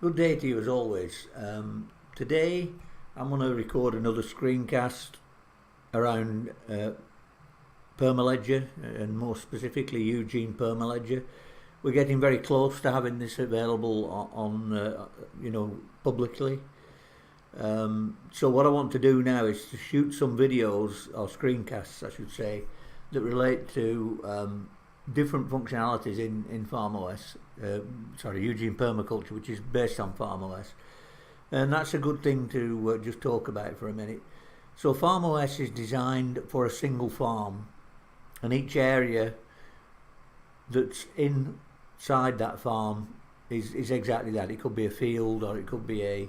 Good day to you as always. Today I'm going to record another screencast around Perma-Ledger and more specifically Eugene Perma-Ledger. We're getting very close to having this available on publicly. So what I want to do now is to shoot some videos or screencasts, I should say, that relate to different functionalities in FarmOS, Eugene Permaculture, which is based on FarmOS, and that's a good thing to just talk about for a minute. So FarmOS is designed for a single farm, and each area that's inside that farm is exactly that. It could be a field, or it could be a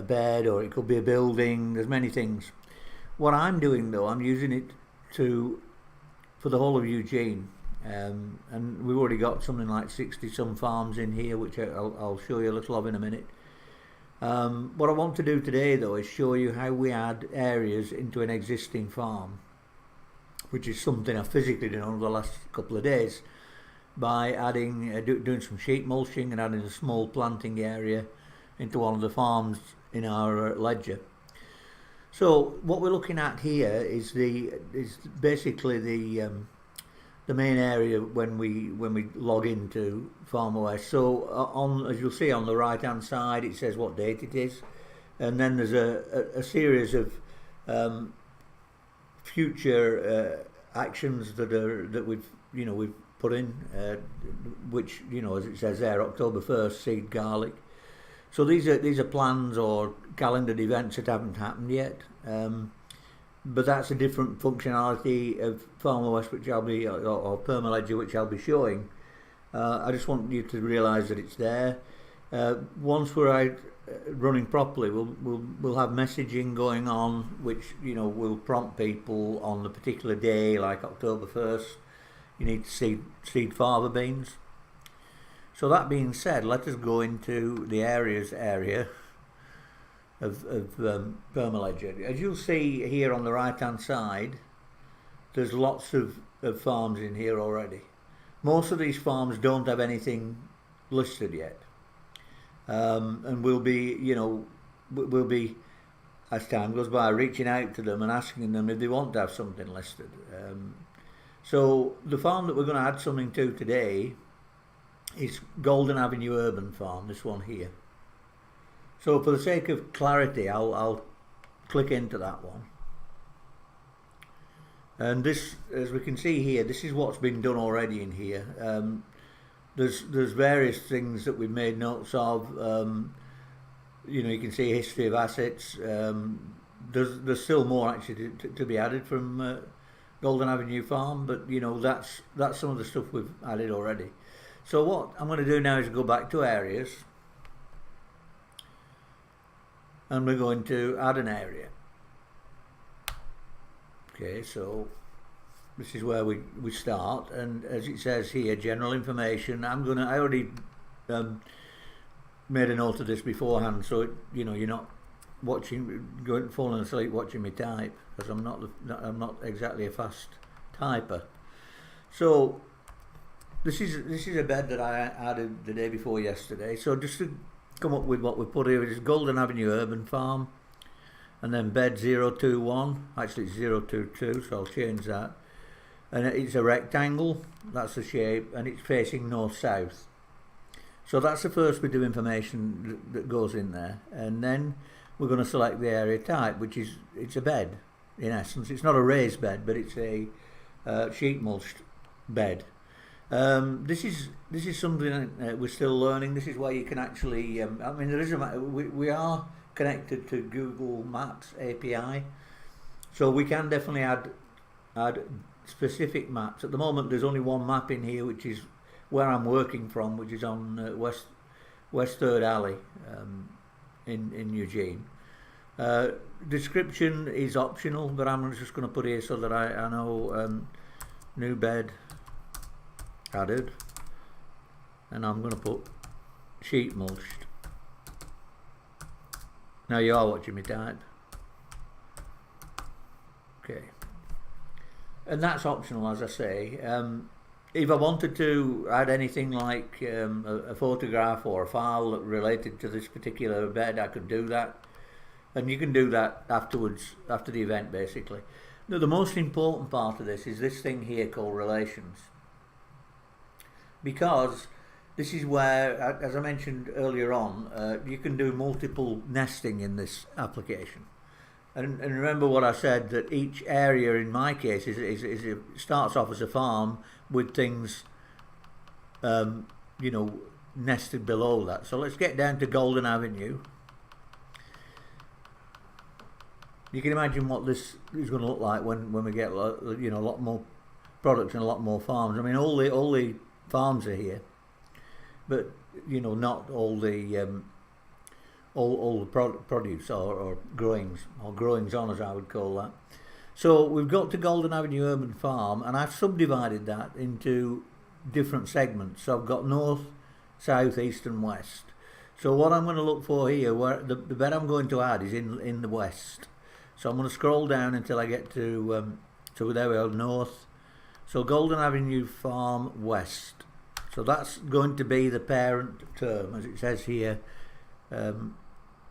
bed, or it could be a building. There's many things. What I'm doing though, I'm using it for the whole of Eugene. And we've already got something like 60 some farms in here, which I'll show you a little of in a minute. What I want to do today though is show you how we add areas into an existing farm, which is something I've physically done over the last couple of days by adding doing some sheet mulching and adding a small planting area into one of the farms in our ledger. So what we're looking at here is basically the main area when we log into FarmOS. So as you'll see on the right hand side, it says what date it is, and then there's a series of future actions that we've put in, which as it says there, October 1st, seed garlic. So these are plans or calendared events that haven't happened yet. But that's a different functionality of FarmOS, which I'll be, or Perma-Ledger, which I'll be showing. I just want you to realise that it's there. Once we're out running properly, we'll have messaging going on, which will prompt people on the particular day, like October 1st. You need to seed fava beans. So that being said, let us go into the area of Perma-Ledger. As you'll see here on the right hand side, there's lots of farms in here already. Most of these farms don't have anything listed yet, and we'll be as time goes by reaching out to them and asking them if they want to have something listed. So the farm that we're going to add something to today is Golden Avenue Urban Farm, this one here. So for the sake of clarity, I'll click into that one. And this, as we can see here, this is what's been done already in here. There's various things that we've made notes of. You can see history of assets. There's still more actually to be added from Golden Avenue Farm, but that's some of the stuff we've added already. So what I'm going to do now is go back to areas, and we're going to add an area. Okay, so this is where we start, and as it says here, general information. I already made a note of this beforehand, so you're not falling asleep watching me type, because I'm not exactly a fast typer. So this is a bed that I added the day before yesterday. So just to come up with what we put here, is Golden Avenue Urban Farm, and then bed 021, actually it's 022, so I'll change that, and it's a rectangle, that's the shape, and it's facing north-south. So that's the first bit of information that goes in there, and then we're going to select the area type, which is, it's a bed in essence. It's not a raised bed, but it's a sheet mulched bed. This is something we're still learning. This is where you can actually, there is we are connected to Google Maps API, so we can definitely add specific maps. At the moment there's only one map in here, which is where I'm working from, which is on West 3rd Alley in Eugene. Description is optional, but I'm just going to put here so that I know new bed added, and I'm going to put sheet mulched. Now you are watching me type. Okay, and that's optional, as I say. if I wanted to add anything like a photograph or a file that related to this particular bed, I could do that. And you can do that afterwards, after the event, basically. Now, the most important part of this is this thing here called relations. Because this is where, as I mentioned earlier on, you can do multiple nesting in this application. And remember what I said, that each area in my case is starts off as a farm with things, you know, nested below that. So let's get down to Golden Avenue. You can imagine what this is going to look like when we get, you know, a lot more products and a lot more farms. I mean, all the farms are here, but you know, not all the all the produce or growings on, as I would call that. So we've got to Golden Avenue Urban Farm, and I've subdivided that into different segments. So I've got north, south, east, and west. So what I'm going to look for here, where the bed I'm going to add is in the west. So I'm going to scroll down until I get to there we are, north. So Golden Avenue Farm West. So that's going to be the parent term, as it says here,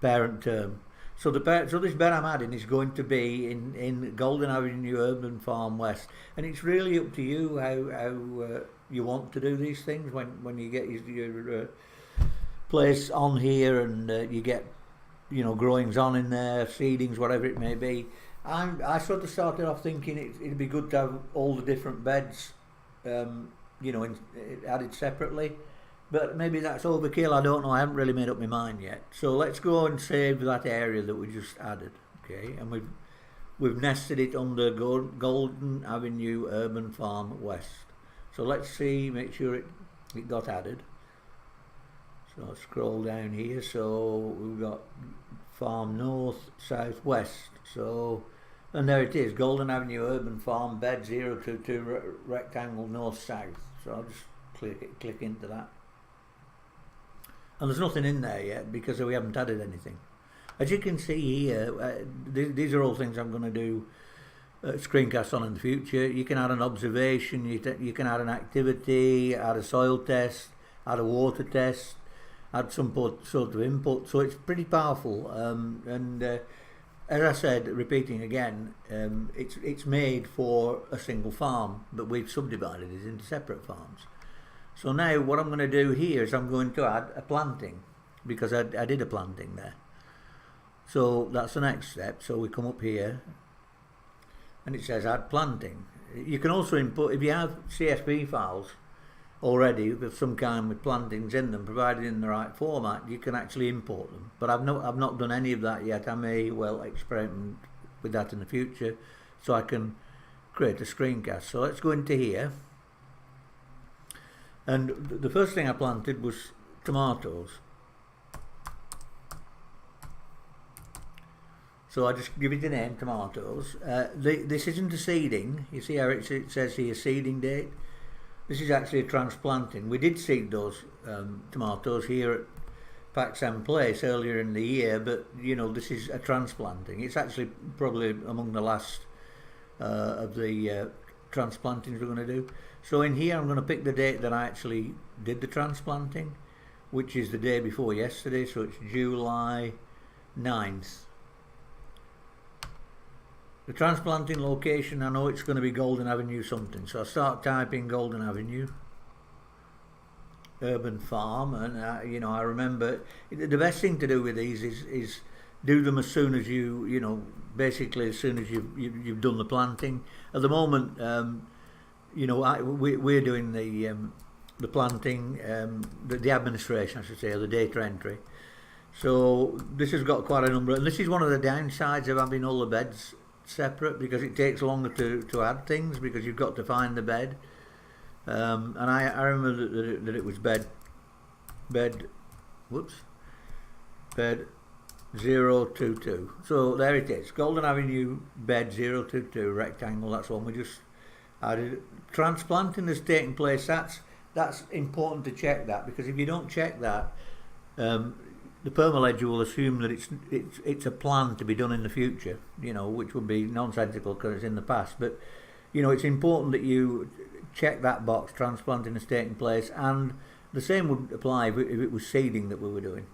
parent term. So this bed I'm adding is going to be in Golden Avenue Urban Farm West, and it's really up to you how you want to do these things when you get your place on here, and you get, you know, growings on in there, seedings, whatever it may be. I sort of started off thinking it'd be good to have all the different beds, you know, added separately, but maybe that's overkill. I don't know. I haven't really made up my mind yet. So let's go and save that area that we just added, okay? And we've nested it under Golden Avenue Urban Farm West. So let's see, make sure it got added. So I'll scroll down here. So we've got farm north, south, west. So, and there it is, Golden Avenue Urban Farm bed 022 rectangle north south. So I'll just click into that. And there's nothing in there yet because we haven't added anything. As you can see here, these are all things I'm going to do screencasts on in the future. You can add an observation, you can add an activity, add a soil test, add a water test, add some sort of input. So it's pretty powerful. As I said, repeating again, it's made for a single farm, but we've subdivided it into separate farms. So now what I'm going to do here is I'm going to add a planting, because I did a planting there. So that's the next step. So we come up here and it says add planting. You can also input, if you have CSV files already with some kind with plantings in them, provided in the right format, you can actually import them. But I've not done any of that yet. I may well experiment with that in the future, so I can create a screencast. So let's go into here. And the first thing I planted was tomatoes. So I just give it a name, tomatoes. This isn't a seeding. You see how it says here seeding date? This is actually a transplanting. We did seed those tomatoes here at Paxham Place earlier in the year, but you know, this is a transplanting. It's actually probably among the last of the transplantings we're going to do. So in here I'm going to pick the date that I actually did the transplanting, which is the day before yesterday, so it's July 9th. The transplanting location, I know it's going to be Golden Avenue something, so I start typing Golden Avenue Urban Farm, and you know, I remember the best thing to do with these is do them as soon as you know, basically as soon as you've done the planting. At the moment, you know, we're doing the planting, the administration, I should say, or the data entry. So this has got quite a number, and this is one of the downsides of having all the beds separate, because it takes longer to add things, because you've got to find the bed. And I remember that it was bed 022. So there it is, Golden Avenue bed 022 rectangle. That's one we just added. Transplanting has taken place. That's important to check that, because if you don't check that, the Perma-Ledger will assume that it's a plan to be done in the future, you know, which would be nonsensical because it's in the past. But you know, it's important that you check that box, transplanting has taken place, and the same would apply if it was seeding that we were doing.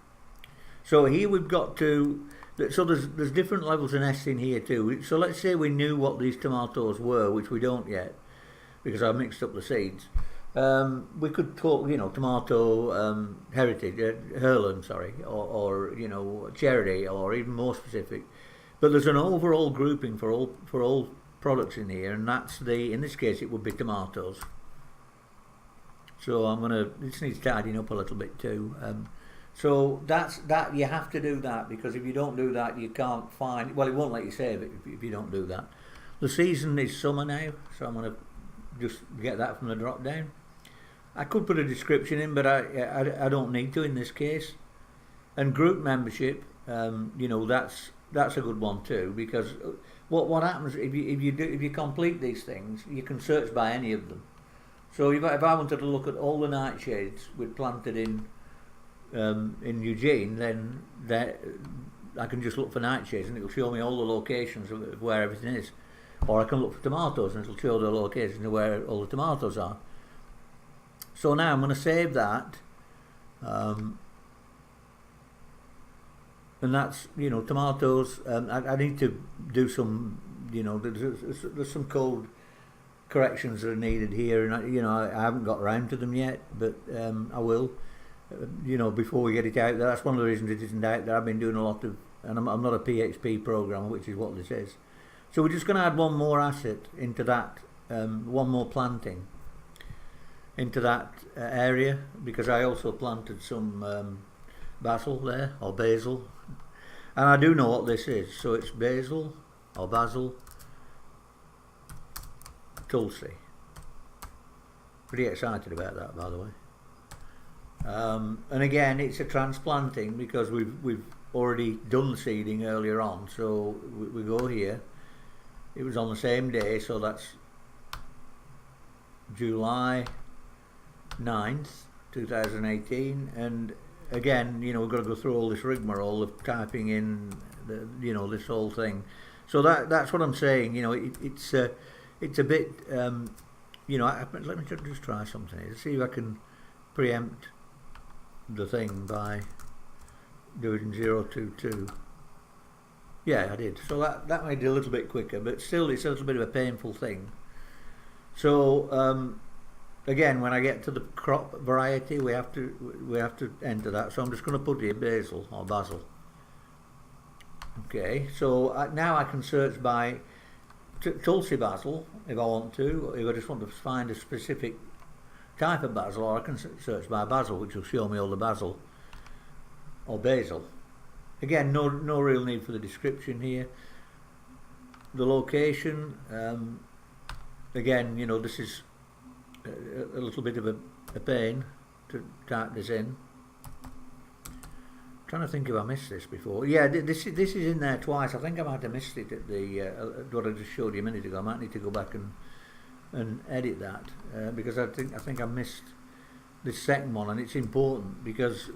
So here we've got to, so there's different levels of nesting here too. So let's say we knew what these tomatoes were, which we don't yet, because I mixed up the seeds. We could talk, tomato heritage, heirloom, sorry, or cherry, or even more specific. But there's an overall grouping for all products in here, and that's in this case it would be tomatoes. So this needs tidying up a little bit too. So that you have to do that, because if you don't do that, you can't find. Well, it won't let you save it if you don't do that. The season is summer now, so I'm going to just get that from the drop down. I could put a description in, but I don't need to in this case. And group membership, that's a good one too, because what happens if you complete these things, you can search by any of them. So if I wanted to look at all the nightshades we'd planted in Eugene, then I can just look for nightshades and it'll show me all the locations of where everything is. Or I can look for tomatoes and it'll show the locations of where all the tomatoes are. So now I'm going to save that, and that's tomatoes. I need to do some there's some code corrections that are needed here, and I haven't got around to them yet, but I will. Before we get it out there. That's one of the reasons it isn't out there. I've been doing a lot of, and I'm not a PHP programmer, which is what this is. So we're just going to add one more asset into that, one more planting into that area, because I also planted some basil there, or basil, and I do know what this is. So it's basil or basil, tulsi. Pretty excited about that, by the way. And again, it's a transplanting because we've already done the seeding earlier on. So we go here. It was on the same day, so that's July 9th, 2018. And again, we've got to go through all this rigmarole of typing in this whole thing. So that's what I'm saying. It's a bit. Let me just try something here. See if I can preempt the thing by doing 022. Yeah, I did. So that made it a little bit quicker, but still it's a little bit of a painful thing. So again, when I get to the crop variety, we have to enter that. So I'm just going to put here basil or basil. Okay, so now I can search by Tulsi basil if I want to, if I just want to find a specific type of basil, or I can search by basil, which will show me all the basil or basil. Again, no real need for the description here. The location, again, this is a little bit of a pain to type this in. I'm trying to think if I missed this before. Yeah, this is in there twice. I think I might have missed it at the what I just showed you a minute ago. I might need to go back and edit that because I think I missed this second one, and it's important because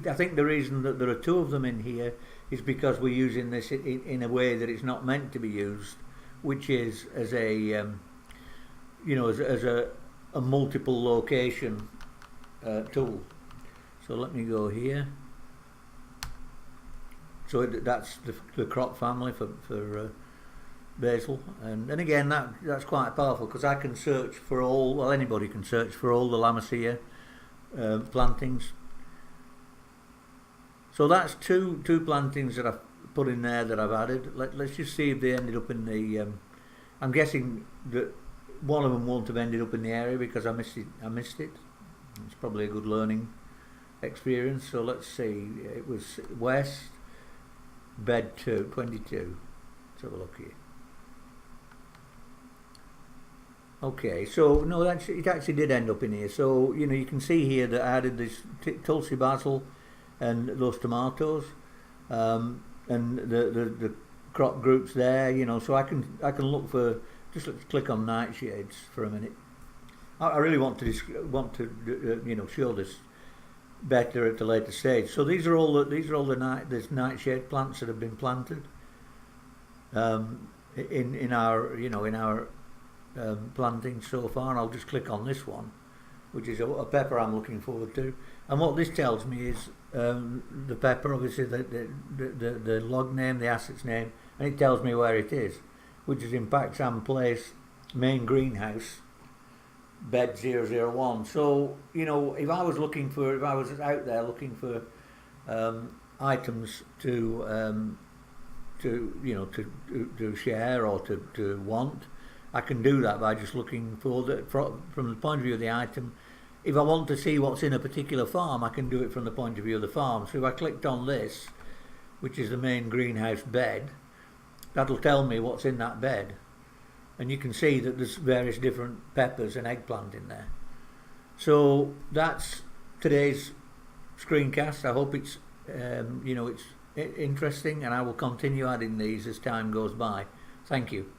I think the reason that there are two of them in here is because we're using this in a way that it's not meant to be used, which is as a as a multiple location tool. So let me go here. So that's the crop family for basil, and again that's quite powerful because I can search for all. Well, anybody can search for all the Lamasia plantings. So that's two plantings that I've put in there that I've added. Let's just see if they ended up in the. I'm guessing that one of them won't have ended up in the area because I missed it. It's probably a good learning experience. So let's see. It was west, bed 22. Let's have a look here. Okay, so no, it actually did end up in here. So you can see here that I added this Tulsi basil and those tomatoes, and the crop groups there. So I can look for. Just let's click on nightshades for a minute. I really want to show this better at a later stage. So these are all the nightshade plants that have been planted in our plantings so far, and I'll just click on this one, which is a pepper I'm looking forward to. And what this tells me is the pepper, obviously the log name, the asset's name, and it tells me where it is, which is in Paxham Place, main greenhouse, bed 001. So, you know, if I was out there looking for items to share or to want, I can do that by just looking for from the point of view of the item. If I want to see what's in a particular farm, I can do it from the point of view of the farm. So if I clicked on this, which is the main greenhouse bed, that'll tell me what's in that bed. And you can see that there's various different peppers and eggplant in there. So that's today's screencast. I hope it's it's interesting, and I will continue adding these as time goes by. Thank you.